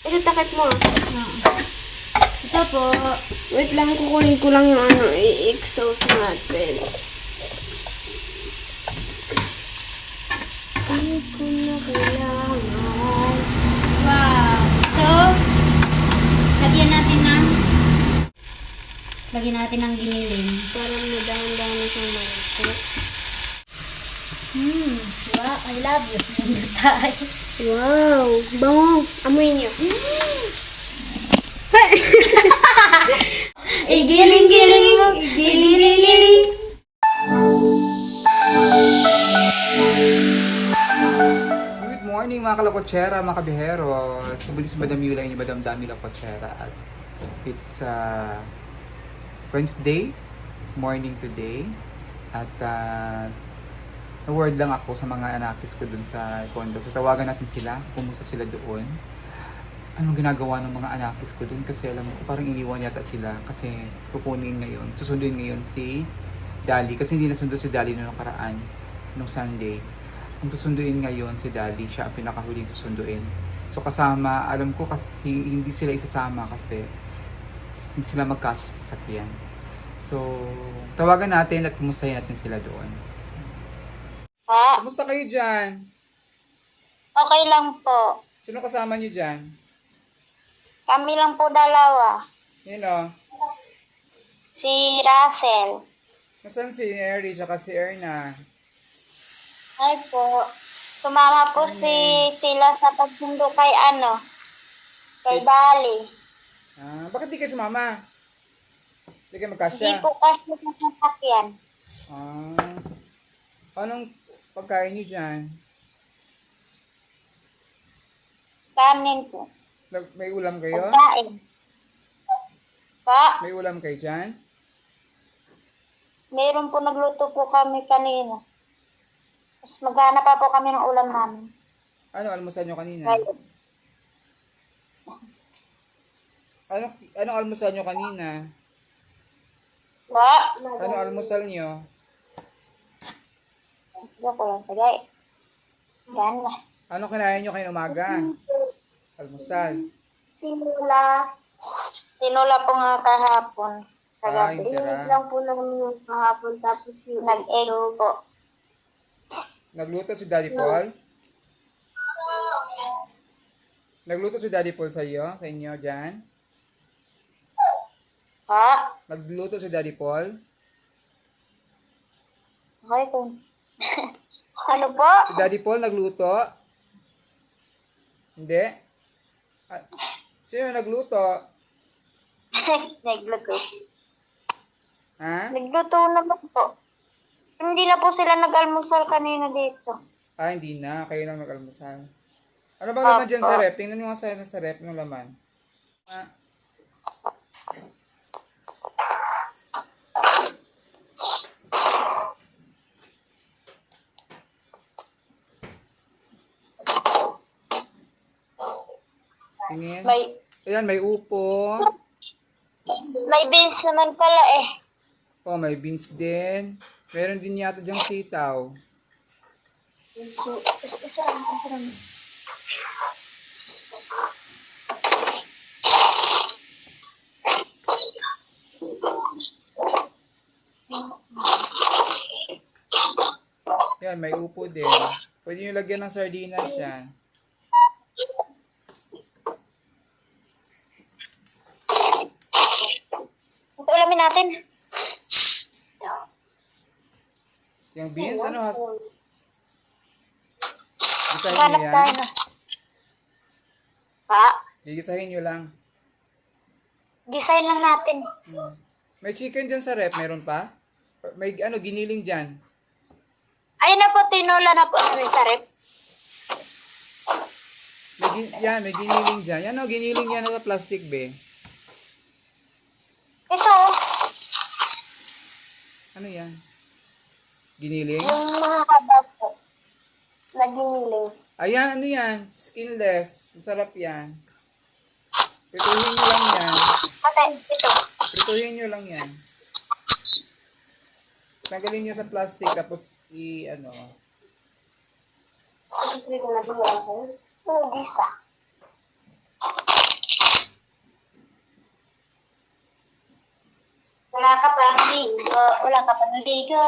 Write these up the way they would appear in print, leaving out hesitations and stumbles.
Ito, takip mo. Ito po. Wait lang, kukunin ko lang yung i-exhaust natin. Hindi ko na kailangan. Wow. So, lagyan natin ng giniling. Parang madahan-dahan na siyang malaki. Wow, I love you. Tayo. Wow! Bango! Amoy niyo. Giling-giling mo. Giling-giling. Good morning mga kalakotsera, mga kabiheros. Muli si Madam Yula yung Madam Dami Lakotsera. At it's Wednesday morning today. At na-word lang ako sa mga anakis ko dun sa condo. So tawagan natin sila, kumusta sila doon. Anong ginagawa ng mga anakis ko dun? Kasi alam ko parang iniwan yata sila. Kasi susunduin ngayon si Dali. Kasi hindi nasundo si Dali noong nakaraan, noong Sunday. Ang susunduin ngayon si Dali, siya ang pinakahuling susunduin. So kasama, alam ko kasi hindi sila isasama kasi hindi sila magkasya sa sasakyan. So, tawagan natin at kumustahin natin sila doon. Pa, Kumusta kayo dyan? okay lang po. Sino kasama niyo dyan? Kami lang po dalawa. Yun o. Si Russell. Nasaan si Eri at si Erna? Ay po. Sumama po sila sa pagsundo kay kay Dali. Bakit di kayo sumama? Hindi kayo Hindi magkasya? po kasi sa sasakyan. Anong pagkain niyo dyan? Kanin po. May ulam kayo? Pagkain. Pa, May ulam kayo dyan? meron po nagluto po kami kanina. Tapos maghanap pa po kami ng ulam namin. Ano almusal niyo kanina? Ngayon. Anong almusal niyo kanina? Pa, Anong almusal niyo? ko lang sagay. Yan na. Ano kinain niyo kayo umaga? Almusal. Tinula po nga kahapon. Kagabi. Yung tira. lang po namin yung kahapon tapos yung nag-egg po. Nagluto si Daddy Paul? Nagluto si Daddy Paul sa iyo? Sa inyo dyan? Ha? Nagluto si Daddy Paul? Okay po. Ano po? Si Daddy Paul nagluto? Hindi? Sino nagluto? Nagluto. Ha? Nagluto naman po. Hindi na po sila nag-almusal kanina dito. Hindi na. Kayo lang nag-almusal. Ano bang laman dyan sa rep? Tingnan nyo nga sa rep ng laman. Tingin. Ayan, may upo. May beans naman pala eh. Oh, may beans din. Meron din yata dyang sitaw. Isa lang. Yan, may upo din. Pwede nyo lagyan ng sardinas yan. Ito ulamin natin. Yung beans, ano has? Gisahin Hanap nyo tayo yan. na. Ha? Gigisahin nyo lang. Design lang natin. May chicken dyan sa rep, meron pa? May giniling dyan. Ayun na po, tinula na po namin sa rep. May giniling dyan. Yan o, giniling yan sa plastic, be. Ito, Ano yan? Giniling? yung mga haba po. Naginiling. Ayan, ano yan? Skinless. Masarap yan. Prituhin nyo lang yan. Kasi ito. Prituhin nyo lang yan. Tanggalin nyo sa plastic, tapos Oo, gisa. Wala ka pa naligo. Wala ka pa naligo.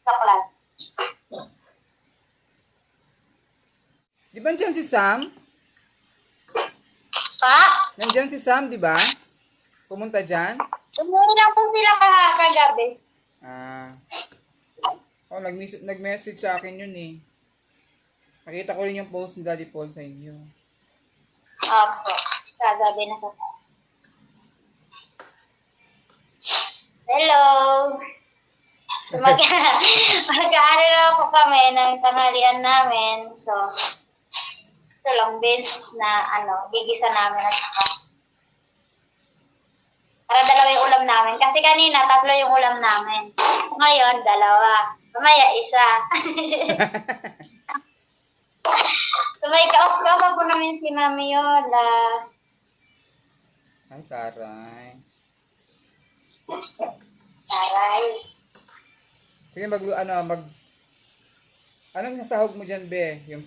Saklan. Di ba nandyan si Sam? Pa? Nandyan si Sam, di ba? Pumunta dyan? Umuwi lang po sila kagabi. Ah. Oh, nag-message sa akin yun eh. Nakita ko rin yung post ni Daddy Paul sa inyo. Opo. Kagabi na sa taas. Hello! So, mag-aaral na po kami ng tanghalian namin. So, ito lang beans na gigisa namin at saka. Para dalawa yung ulam namin. Kasi kanina, 3 yung ulam namin. Ngayon, 2. Mamaya, 1. So, may kaos-kaosan po namin si Mami Yola. Ay, taray. Taray. Sige, anong nasahog mo dyan, be? Yung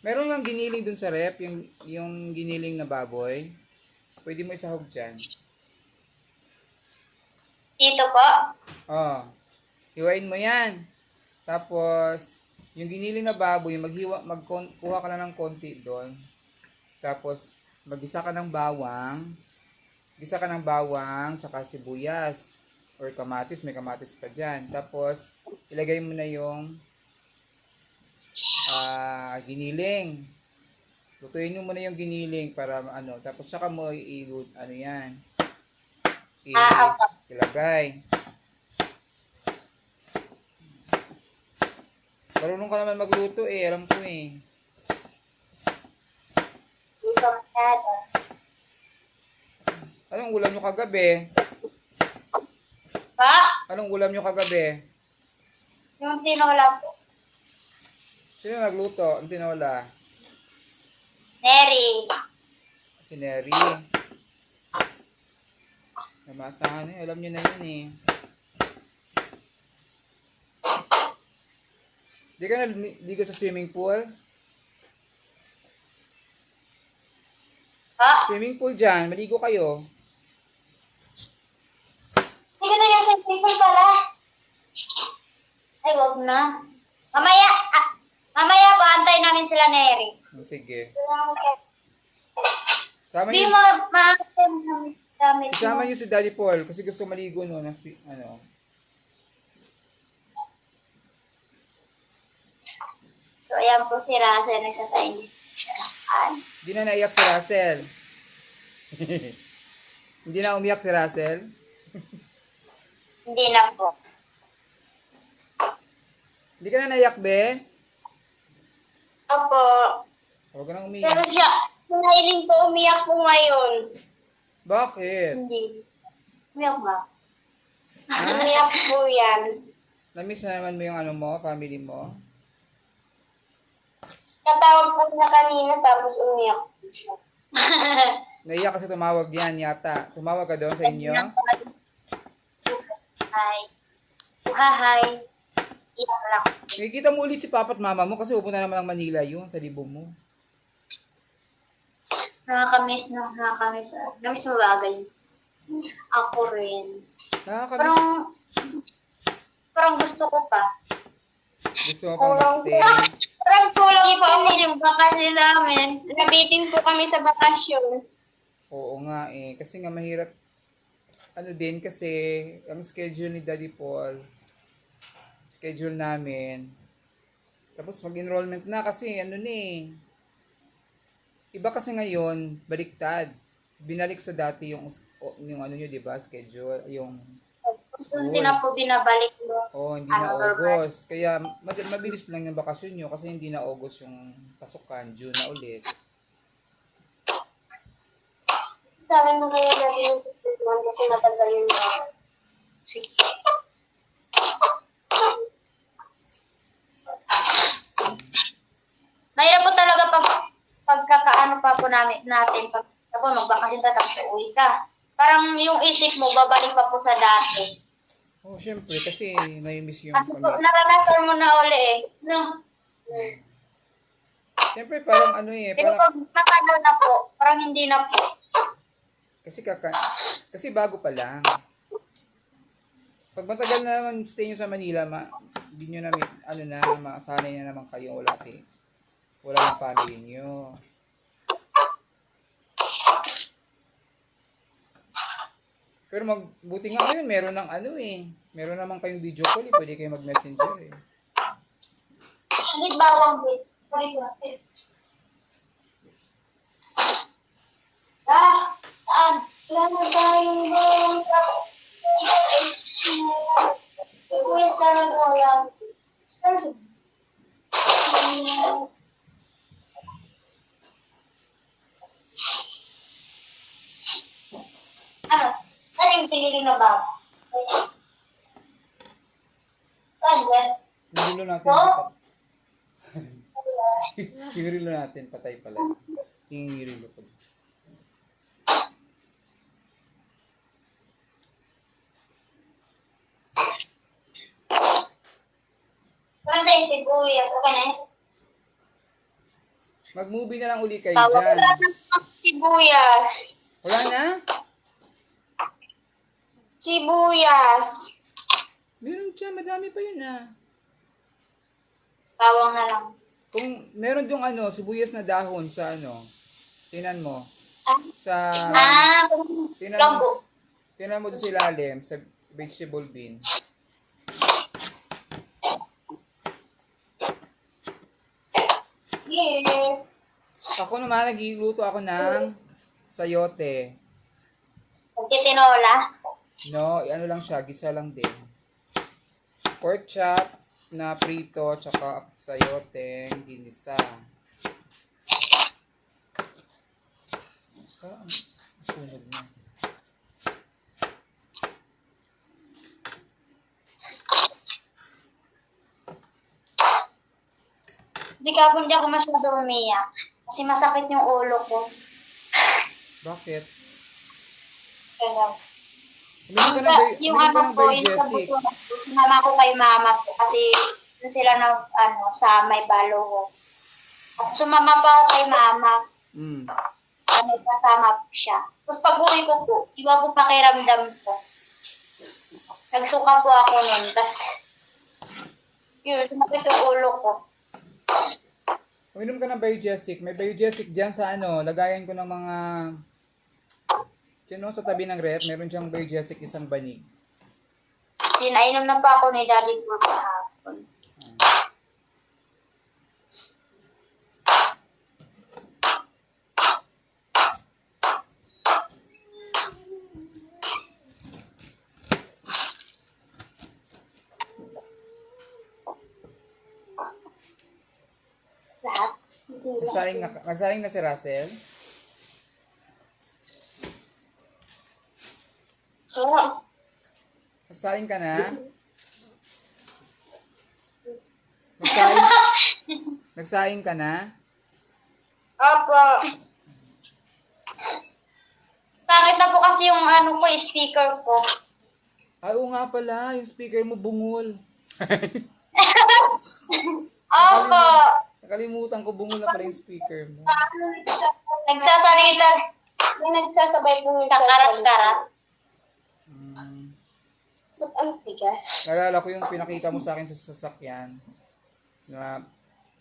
meron lang giniling dun sa rep, yung giniling na baboy. Pwede mo isahog dyan. Dito po. Oh, hiwain mo yan. Tapos, yung giniling na baboy, kuha ka na ng konti doon. Tapos, magisa ka ng bawang. Gisa ka ng bawang, tsaka sibuyas. Or kamatis, may kamatis pa dyan. Tapos, ilagay mo na yung giniling. Lutuin mo muna yung giniling para tapos saka mo ilagay. Marunong ka naman magluto eh, alam ko eh. Dito masyado. Anong ulam nyo kagabi? Pa? Anong ulam nyo kagabi? Yung tinola po. Sino nagluto? Ang tinola? Neri. Si Neri. Namasahan eh, alam nyo na yun eh. Di ka sa swimming pool? Pa? Swimming pool dyan, maligo kayo. Hindi ka na yung swimming pool pala. Ay, wag na. Mamaya po, antay namin sila Neri. Sige. Hindi ma-gamit Isama mo. niyo si Daddy Paul kasi gusto maligo no ng So, ayan po si Russell, nagsasayin niya. Hindi na naiyak si Russell. Hindi na umiyak si Russell. Hindi na po. Hindi ka na naiyak, be? Opo. Huwag ka nang Pero umiyak. siya, sinahiling po umiyak po ngayon. Bakit? Hindi. Umiyak ba? Ha? Umiyak po yan. Namiss na naman mo yung family mo? Katawag po na kanina tapos umiyak po siya. Naiyak kasi tumawag yan yata. Tumawag ka doon sa inyo? Hi. Hi. Iyak lang. Nakikita mo ulit si Papa at Mama mo kasi pupunta naman ng Manila yun sa libo mo. Nakakamiss. Namiss mo ba agad? Ako rin. Nakakamiss. Parang gusto ko pa. Gusto mo pang stay. Parang kulang po yung bakasyon namin. Nabitin po kami sa bakasyon. Oo nga eh. Kasi nga mahirap. Din kasi ang schedule ni Daddy Paul. Schedule namin. Tapos mag-enrollment na kasi iba kasi ngayon, baliktad. Binalik sa dati yung nyo, di ba? Schedule, yung school. Hindi na po binabalik mo. Oo, hindi na August. Kaya mabilis lang yung bakasyon nyo kasi hindi na August yung pasukan. June na ulit. Sabi mo kaya dati yung kasi matagal yun. Sige. Mahirap po talaga pagkakaano pa po natin pag magbakasyon ka tapos uwi ka. Parang yung isip mo babalik pa po sa dati. Oh, syempre kasi na-miss yung Naranasan mo na uli eh. No? Syempre parang Pero pag matagal na po, parang hindi na po. Kasi bago pa lang. Pag matagal na naman stay nyo sa Manila, hindi nyo na, masanay na naman kayo. Wala yung family nyo. Pero buti nga ngayon, meron ng meron naman kayong video call pwede kayo mag-messenger Hindi bawang bit. Wala na tayong bawang tapos. Kuya sa mga ulam. Ano? Saan yung pinili na ba? Saan yan? Yung rilo natin, yung rilo natin, patay pala. Yung rilo ko. Parang tayo sibuyas. Okay na yun? Mag-movie na lang uli kayo Wala dyan. na sibuyas. Wala na? Sibuyas. Meron dyan, madami pa yun Bawang na lang. Kung meron yung sibuyas na dahon sa tingnan mo. Sa, Lambo. tingnan mo doon sa ilalim, sa vegetable bin. Yeah. Ako naman, nagluluto ako ng sayote. Pagkitinola. No, lang siya, gisa lang din. Pork chop na prito, tsaka sayote, ginisa. Parang sunog na. Hindi ako masyado umiyak. Kasi masakit yung ulo ko. Bakit? Kaya, Uminom ka yung ng ko, Biogesic. sinama ko kay mama ko kasi doon sila sa may balo. At sumama pa ako kay mama. Kasama po siya. Tapos pag uwi ko po, iba po pakiramdam ko. Nagsuka po ako nun. Tapos, yun, sumakit yung ulo ko. Uminom ka ng Biogesic. May Biogesic dyan sa lagayan ko ng mga dyan sa tabi ng rep, meron diyang Biogesic isang banig. Pinainom na pa ako ni Daddy ko kahapon. Lahat? Nagsaing na si Russell. Oo. Nagsaing ka na? Nagsaing ka na? Opo. Bakit na po kasi yung speaker ko? Ay, oo nga pala, yung speaker mo bungol. Opo. Nakalimutan ko, bungol na pala yung speaker mo. Nagsasalita. May nagsasabay po yung kakarat-karat. Ba't ang tigas? Nalala ko yung pinakita mo sa akin sa sasakyan. Na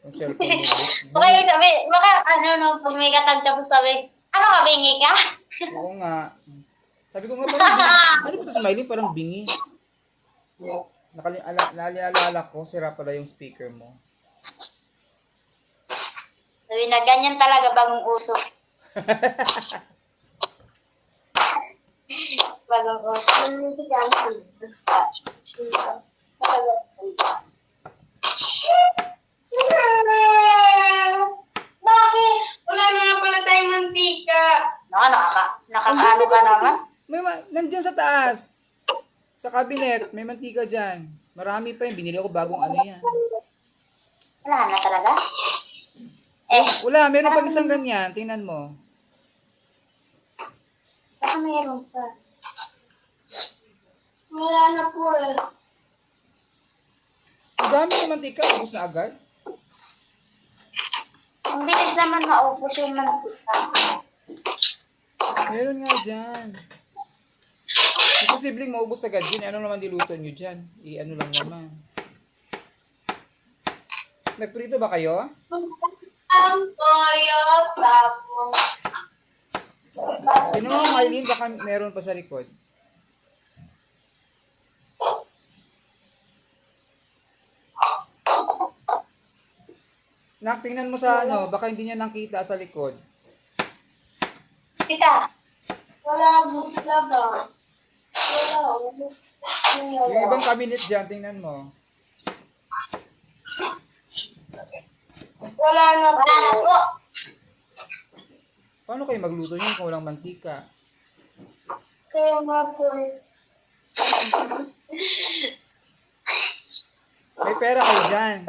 yung cellphone mo. Baka yung sabi, pag may katagta po sabi, ka, bingi ka? Oo nga. Sabi ko nga parang bingi. Ano ba ito sa Miley? Parang bingi. Naalala ko, sira pala yung speaker mo. Sabi na, ganyan talaga bagong uso. Bagong uso. Bakit? Wala na nga pala tayong mantika. Nakakaano ka naman? Nandiyan sa taas. Sa cabinet, may mantika dyan. Marami pa yun. Binili ko bagong yan. Wala na talaga? Wala, meron pang isang ganyan. Tingnan mo. Baka mayroon pa. Wala na po eh. Ang dami ng mantika. Ubus na agad. Ang bilis naman maubos yung mantika. Meron nga dyan. Imposibleng maubos agad yun. Ano naman diluto nyo dyan? I-ano lang naman. Nagprito ba kayo? Ang toyo, tapos. Ano mo, Mylene, baka meron pa sa likod. Nak, tingnan mo sa ano, baka hindi niya nakita sa likod. Kita. Wala ba? Yung ibang cabinet dyan, tingnan mo. Wala na po. Paano kayo magluto niyo kung walang mantika? Kaya nga po. May pera kayo dyan.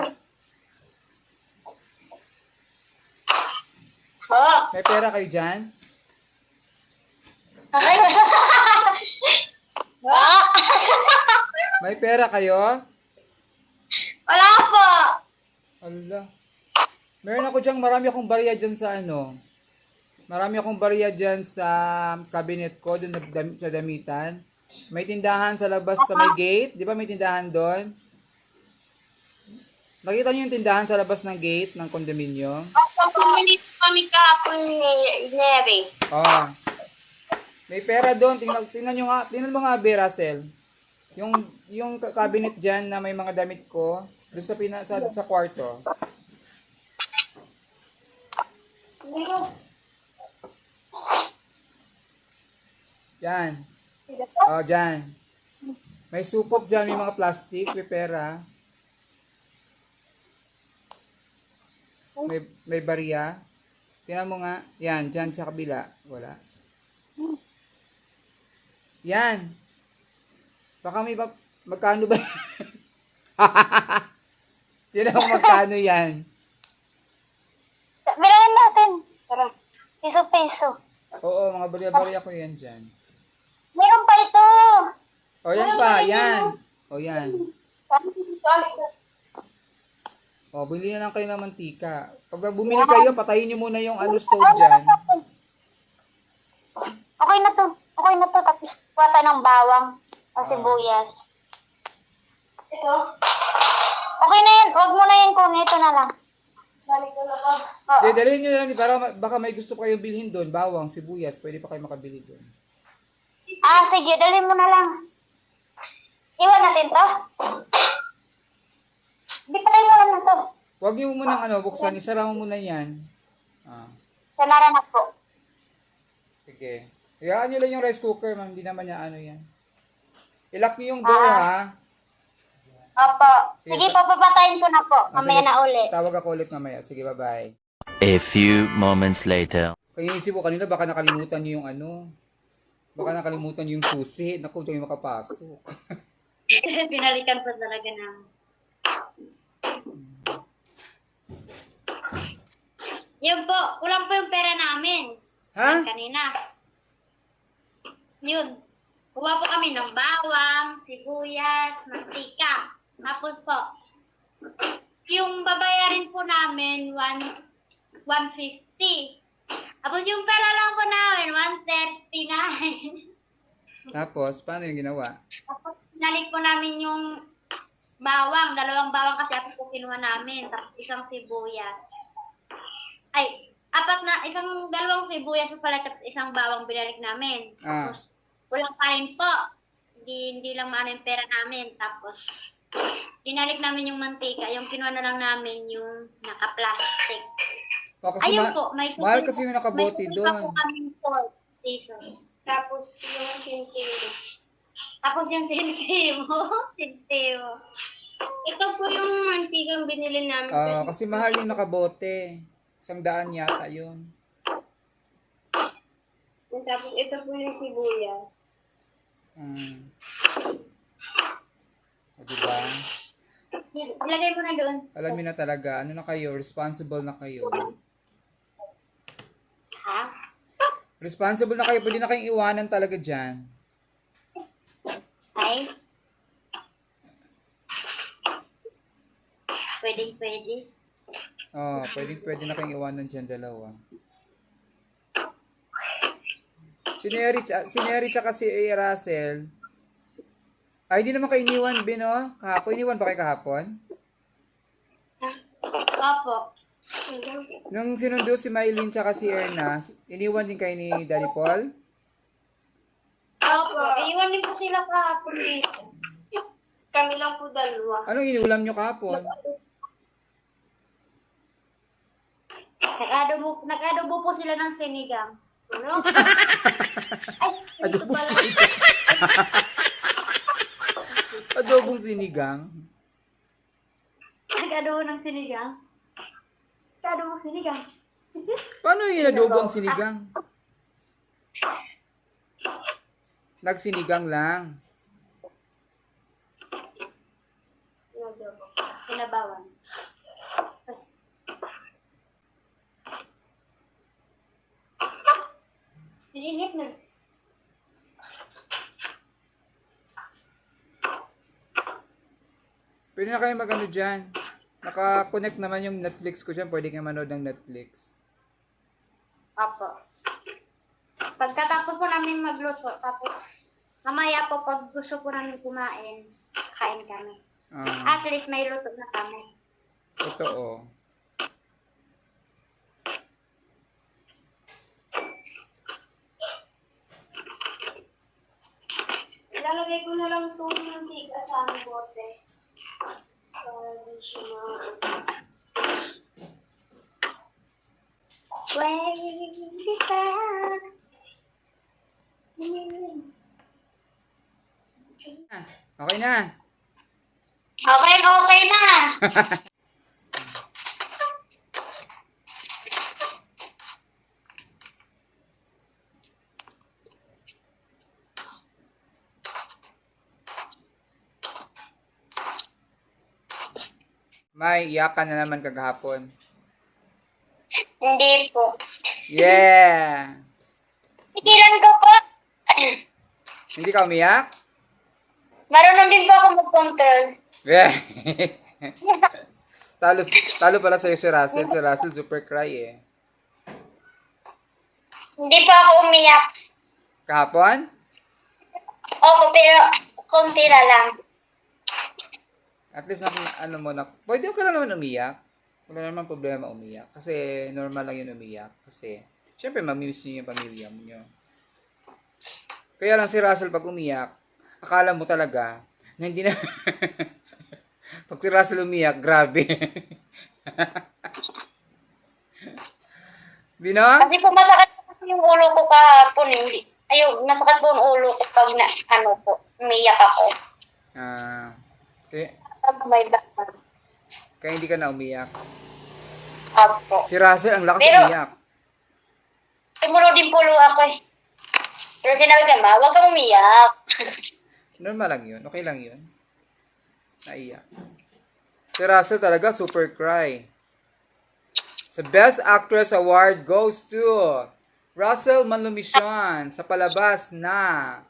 May pera kayo dyan? May pera kayo? Wala po. Allah. Meron ako dyan, marami akong barya dyan sa ano. Marami akong barya dyan sa cabinet ko, dun sa damitan. May tindahan sa labas sa may gate. Di ba may tindahan doon? Nakita niyo yung tindahan sa labas ng gate ng kondominium? Pumili kami kahapon ni Neri. Oh. May pera doon. Tingnan nyo nga. Tingnan mo nga, Russell. Yung cabinet dyan na may mga damit ko, doon sa kwarto. Yan. Oh, dyan. May supot dyan, may mga plastic, may pera. May barya. Tingnan mo nga. Yan, dyan sa kabila. Wala. Yan. Baka may magkano ba? Tingnan mo magkano yan. Bilangin natin. Tara. Piso-piso. Oo, mga barya-barya ko yan dyan. Meron pa ito. O, yan pa. Yan. O, yan. O, bili na lang kayo ng mantika. Pag bumili kayo, patayin nyo muna yung stove dyan. Okay na to. Okay na to. Tapos kuha tayo ng bawang o sibuyas. Ito? Okay na yan. Huwag mo na yan kunin. Ito na lang. Balik ko na ba? Oo. Dalhin nyo lang. Para baka may gusto pa kayong bilhin doon. Bawang, sibuyas. Pwede pa kayo makabili doon. Ah, sige. Dalhin mo na lang. Iwan natin to. Di pa tayo iwan na to. Huwag nyo munang buksan. Isara mo muna yan. Ah, Sanara na po. sige. Hayaan nyo lang yung rice cooker, ma'am. Hindi naman niya yan. Ilock nyo yung door, ha? Opo. Sige, papapatayin ko na po. Mamaya Sige. na uli. Tawag ako ulit mamaya. Sige, bye-bye. A few moments later. Kaya inisip ko kanina, baka nakalimutan nyo yung baka nakalimutan nyo yung susi. Naku, ito yung makapasok. Pinalikan pa talaga namin. Yun po, kulang po yung pera namin. Ha? Kanina. Yun. Kuha po kami ng bawang, sibuyas, mantika. Tapos po, yung babayarin po namin, 150. Tapos yung pera lang po namin, 139. Tapos, paano yung ginawa? Tapos nalik po namin yung bawang, 2 bawang kasi apat po kinuha namin. Tapos isang sibuyas. Ay, 2 sibuyas po pala, tapos isang bawang binalik namin. Tapos, kulang pa rin po. Hindi lang maano yung pera namin. Tapos, dinalik namin yung mantika. Yung kinuha na lang namin yung naka-plastic. Oh, kasi Ayun po, may mahal kasi yung nakabote may doon. pa po kami 4 pesos. Tapos yung sintimo. Tapos yung sintimo. Sintimo. Ito po yung mantikang binili namin. Kasi mahal yung nakabote. 100 yata yun. Tapos ito po yung sibuyas. O, diba? Ilagay mo na doon. Alam niyo na talaga, na kayo, responsible na kayo. Ha? Responsible na kayo, pwede na kayong iwanan talaga dyan. Ay? Pwede. Pwede na kayong iwanan dyan, dalawa. Si Neri tsaka si Russell. Ay, di naman kayo iniwan, Bino. Kahapon, iniwan ba kayo kahapon? Opo. Nung sinundo si Mylene tsaka si Erna, iniwan din kayo ni Daddy Paul? Opo. Iwan din po sila kahapon dito. Kami lang po dalawa. Anong inulam nyo kahapon? Nag-adobo po sila ng sinigang. Ano? Adobong sinigang. Adobong sinigang. Nag-adobo ng sinigang? Nag-adobo ng sinigang? Paano yung adobo ang sinigang? Nagsinigang lang. Sinabawan. Init na. Pwede na kayo mag-ano dyan. Naka-connect naman yung Netflix ko dyan. Pwede kayo manood ng Netflix. Opo. Pagkatapos po namin magluto, tapos mamaya po pag gusto po namin kumain, kain kami. At least may luto na kami. Totoo. Ilalagay ko na lang tubig ng tiga sa aming bote. Para di siya Okay na. Okay na. May iyak ka na naman kagahapon. Hindi po. Yeah! Tigilan ko po. Hindi ka umiyak? Marunong din po ako mag-control. Yeah! talo pala sa'yo si Russell. Si Russell super cry eh. Hindi po ako umiyak. Kahapon? Opo, pero konti na lang. At least ano mo na, pwede ka lang naman umiyak. Wala naman problema umiyak. Kasi normal lang yun umiyak. Kasi, syempre mamimiss niyo yung pamilya mo. Kaya lang si Russell pag umiyak, akala mo talaga na hindi na... Pag si Russell umiyak, grabe. Bino? Kasi po masakit po yung ulo ko kahapon. Masakit po yung ulo ko pag umiyak ako. Okay. May bakit. Kaya hindi ka na umiyak. Opo. Si Russell, ang lakas Pero, umiyak. Tumulo din po ako eh. Pero sinabi ka ba, huwag kang umiyak. Normal lang yun. Okay lang yun. Naiyak. Si Russell talaga super cry. Sa Best Actress Award goes to Russell Manlumision sa palabas na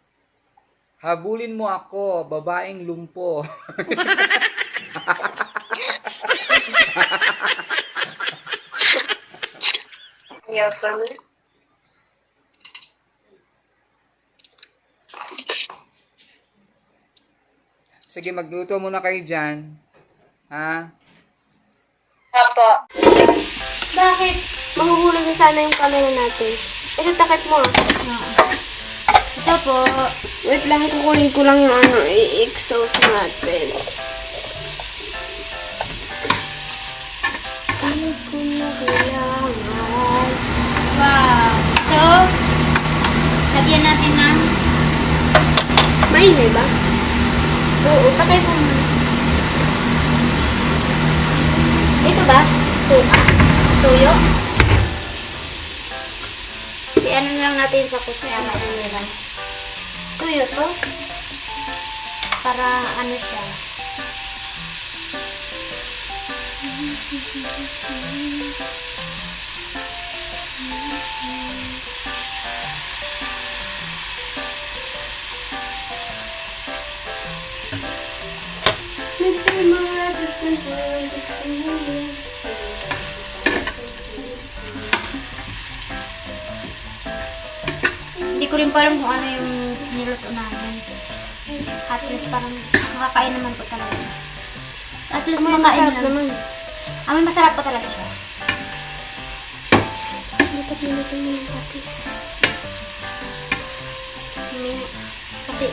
Habulin Mo Ako, Babaeng Lumpo. Yes, sir. Sige, magluto muna kayo dyan. Ha? Opo. Bakit? Mahuhulog na sana yung camera natin. Ito, takip mo. Ito po. Wait lang, kukunin ko lang yung i-exhaust natin. Ano ko na kailangan? Wow. So, lagyan natin ng... Mainay ba? Oo, patay po muna. Ito ba? Tuyo? I-ano lang natin sa kusina. Tuyo to? Para ano siya? Hindi Hindi ko rin pa alam kung ano yung niluto namin. At least parang makakain naman po talaga. At least May makain masarap lang. naman. May masarap po talaga siya. Dapat niluto mo yung patis. Mamaya. Kasi,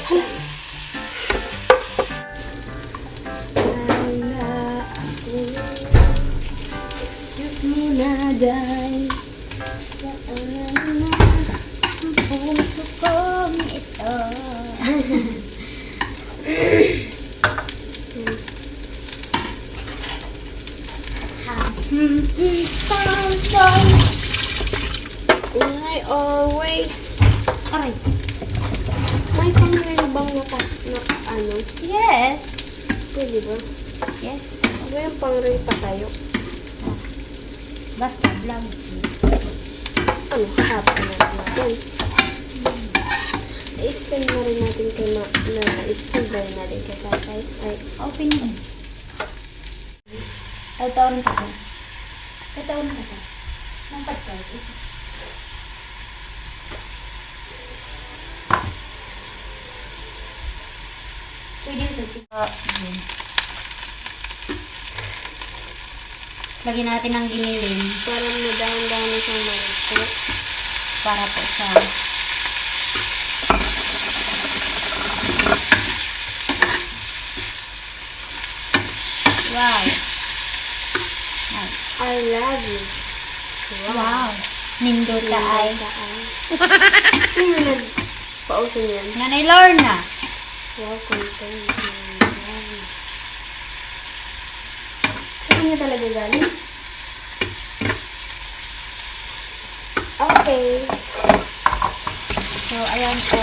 Diyos mo na dahil ang puso kong ito. I always Aray. may pangayabang na ano? Yes. Pwede ba? Yes. Ano yung pangray pa tayo? Basta vlog. Ano? Hapon na natin. I-send na rin natin kay i-send na rin natin kay tatay. Ay, Open yun. Ay, taon ka to. Ay, taon ka to. Nampat ka ito. Pwede yung sasika. Lagyan natin ng giniling parang nadahan-dahan na siyang marito. para po sa wow. Nice. I love you. Wow. Nindot ka ay. Sino nagpauso niyan? Nanay Lorna. Wow, content. Saan niya talaga galing? Okay. So, ayan po.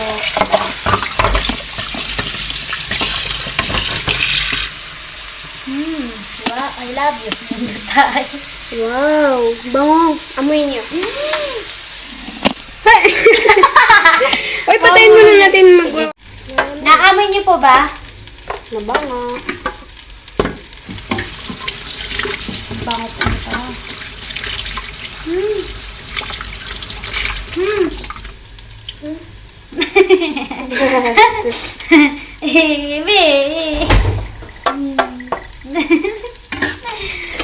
Wow, I love you. Nindot ka ay. Wow, bango. Amoy niyo. Uy, patayin muna natin Naamoy niyo po ba? Nabango. Bango po ito.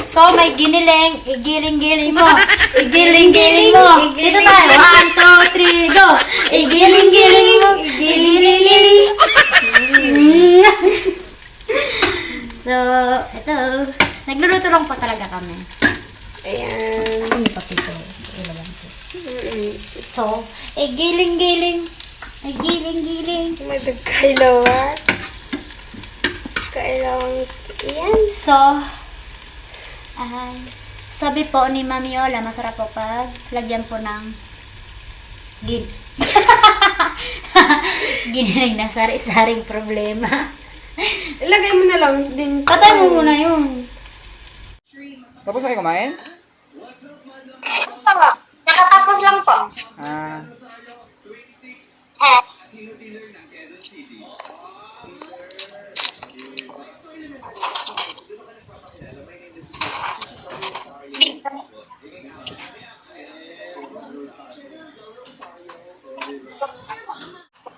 So, may giniling. Igiling-giling mo. Igiling-giling mo. Dito tayo. 1, 2, 3, go. Igiling-giling mo. Igiling-giling. So, ito. Nagluluto lang po talaga kami. Ayan. Hindi pa pito. Ilawan ko. Mm-mm. So, giling-giling. Giling-giling. May kailawan. Kailangan yan. So, sabi po ni Mami Ola, masarap po pag lagyan po ng giniling na sari-saring problema. Ilagay mo na lang din. Patay mo muna yun. Tapos na kayo kumain? Nakatapos lang po. Ah, Eh.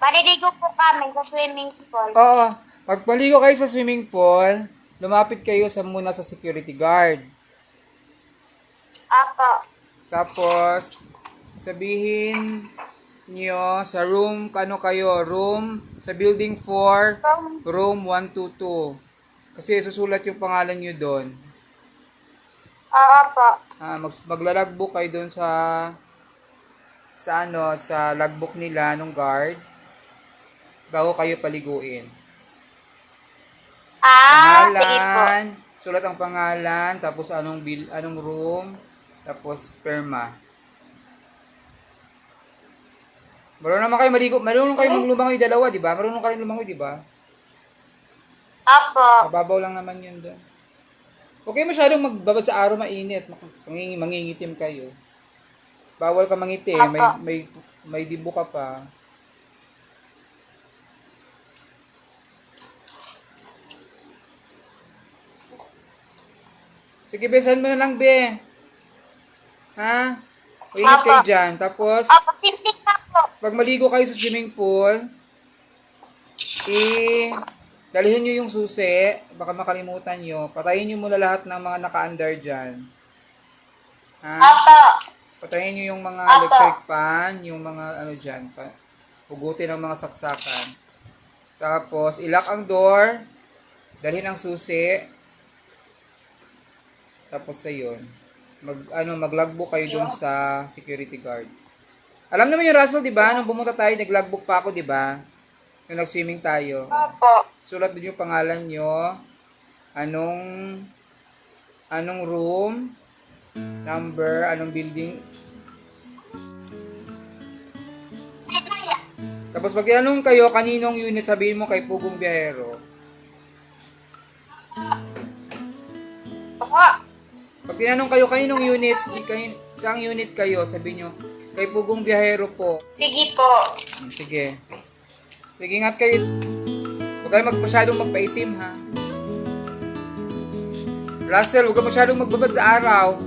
Maliligo po kami sa swimming pool. oo. Pagpaligo kayo sa swimming pool, lumapit kayo muna sa security guard. Apo. Tapos, sabihin nyo sa room, sa building 4, room 122. Kasi susulat yung pangalan nyo doon. Oo po. Maglalagbook kayo doon sa logbook nila nung guard bago kayo paliguin. Sige po. Sulat ang pangalan, tapos anong room, tapos sperma. Marunong kayo maglumangoy dalawa, di ba? Marunong kayo lumangoy, di ba? Apo. Mababaw lang naman yun doon. Huwag kayo masyadong magbabad sa araw, mainit. Mangingitim kayo. Bawal ka mangitim, may dibo ka pa. Sige, besan mo na lang, be. Ha? Ingat kayo dyan. Tapos, Apo, simple lang Pag maligo kayo sa swimming pool, dalhin nyo yung susi, baka makalimutan nyo. Patayin nyo muna lahat ng mga naka-under dyan. Ha? Opo. Patayin nyo yung mga Apo. electric fan, yung mga ano dyan, hugutin ang mga saksakan. Tapos, ilock ang door, dalhin ang susi, tapos ayun, mag-logbook kayo dun sa security guard. Alam naman yung Russell, di ba? Nung pumunta tayo, nag-logbook pa ako, di ba? Nung nag-swimming tayo. Opo. Sulat dun yung pangalan nyo, anong room, number, anong building. Tapos pag tinanong kayo, kaninong unit, sabihin mo kay Pugong Biyahero. Opo. Pag tinanong kayo, kaninong unit, saang unit kayo, sabihin nyo, kay Pugong Biyahero po. Sige po. Sige. Sige, ingat kayo. Huwag kayo masyadong magpaitim, ha? Russell, huwag ka masyadong magbabad sa araw.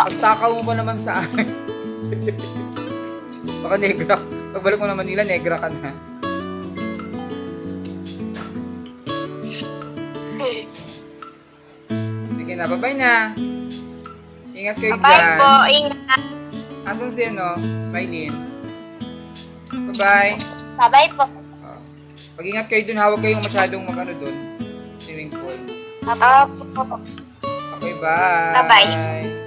Pagtakaw mo pa naman sa akin. Baka negra. Pagbalik mo na Manila, negra ka na. Sige na, bye-bye na. Ingat kayo Bye dyan. po. Ingat. Asan si Maylin? Bye-bye. Bye po. Pag-ingat kayo dun, hawag kayong masyadong dun. Swimming pool. Opo. Okay, bye. Bye-bye.